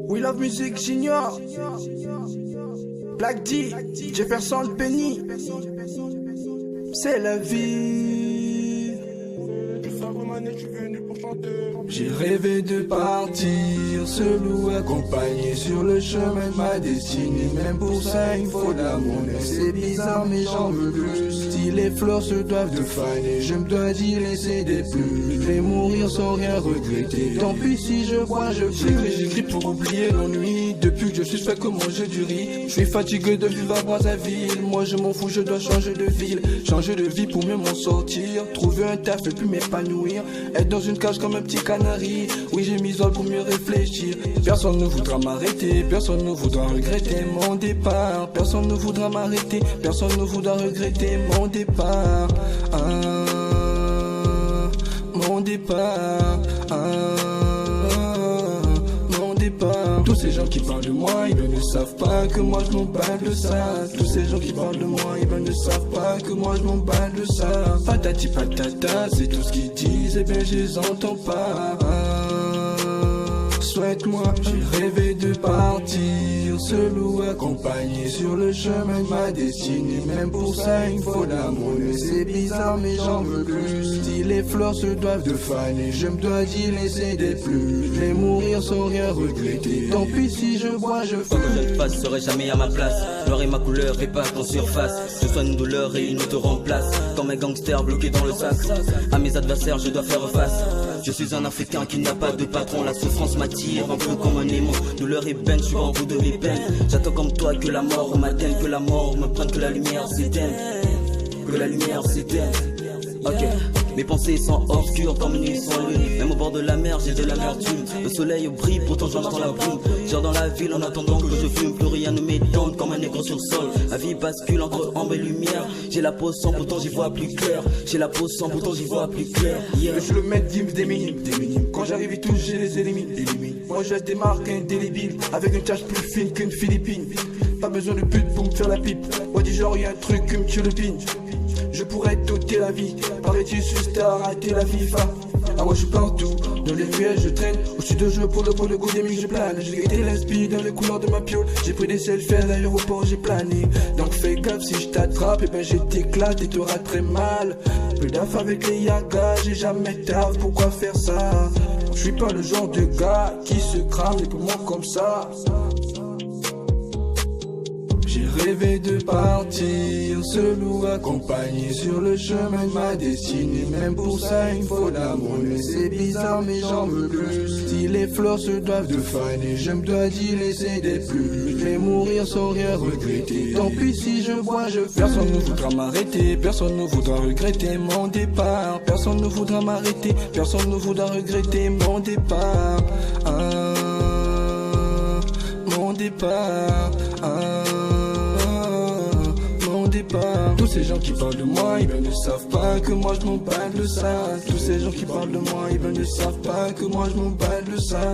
We Love Music Junior, Black D, Jefferson Penny, c'est la vie. J'ai rêvé de partir seul ou accompagné sur le chemin de ma destinée. Même pour ça il faut l'amour. C'est bizarre mais j'en veux plus. Si les fleurs se doivent de faner, je me dois d'y laisser des plumes. Je vais mourir sans rien regretter. Tant pis si je bois, je fume. J'écris pour oublier l'ennui. Depuis que je suis fait que manger du riz. Je suis fatigué de vivre à Brazzaville. Moi je m'en fous, je dois changer de ville. Changer de vie pour mieux m'en sortir. Trouver un taf et puis m'épanouir. Être dans une cage comme un petit canari. Oui j'ai m'isole pour mieux réfléchir. Personne ne voudra m'arrêter. Personne ne voudra regretter mon départ. Personne ne voudra m'arrêter. Personne ne voudra regretter mon départ. Mon départ. Mon départ. Tous ces gens qui parlent de moi, ils ne savent pas que moi je m'en bats de ça. Tous ces gens qui parlent de moi, ils ne savent pas que moi je m'en bats de ça. Patati patata, c'est tout ce qu'ils disent, et bien je les entends pas. Souhaite-moi, j'ai rêvé de partir seul ou accompagné sur le chemin de ma destinée. Même pour ça il faut l'amour. C'est bizarre mais j'en veux plus. Si les fleurs se doivent de faner, je me dois d'y laisser des plumes. Je vais mourir sans rien regretter. Tant pis si je bois, je fume. Quoi que je fasse serait jamais à ma place. Noir et ma couleur et pas qu'en surface. Je soigne une douleur et une autre remplace. Comme un gangster bloqué dans le sac. À mes adversaires je dois faire face. Je suis un Africain qui n'a pas de patron. La souffrance m'attire un peu comme un aimant. Douleur et peine, je suis en bout de mes peines. J'attends comme toi que la mort m'atteigne. Que la mort me prenne, que la lumière s'éteigne. Que la lumière s'éteigne. Ok, mes pensées sont obscures comme une nuit sans lune. Même au bord de la mer j'ai de l'amertume. Le soleil brille pourtant j'entends la brume. Genre dans la ville en attendant que je fume. Plus rien ne m'étonne comme un négro sur sol. La vie bascule entre ombre et lumière. J'ai la peau sans pourtant j'y vois plus clair. J'ai la peau sans pourtant j'y vois plus clair. Je suis le maître d'hymne des minimes. Quand j'arrive ils tous je les élimine. Moi je démarque indélébile. Avec une tâche plus fine qu'une Philippine. Pas besoin de pute pour me faire la pipe. Ouais du genre y'a un truc qui me tue le pin. Je pourrais t'ôter la vie. Parais-tu suis star, arrêter la FIFA. Ah moi je suis partout, dans les ruelles je traîne. Au sud de jeu pour le goût des mix je plane. J'ai été l'inspire dans les couleurs de ma piole. J'ai pris des selfies à l'aéroport, j'ai plané. Donc fais gaffe si je t'attrape, et ben je t'éclate et t'auras très mal. Peu d'af avec les yagas, j'ai jamais taf, pourquoi faire ça? Je suis pas le genre de gars qui se crame les poumons comme ça. J'ai rêvé de partir seul ou accompagné sur le chemin de ma destinée. Même pour ça il faut l'amour. C'est bizarre mais j'en veux plus. Si les fleurs se doivent de faner, je me dois d'y laisser des plumes. Je vais mourir sans rien regretter. Tant pis si je bois, je fume. Personne ne voudra m'arrêter. Personne ne voudra regretter mon départ. Personne ne voudra m'arrêter. Personne ne voudra regretter mon départ. Mon départ. Tous ces gens qui parlent de moi, ils ne savent pas que moi je m'en bats de ça. Tous ces gens qui parlent de moi, ils ne savent pas que moi je m'en bats de ça.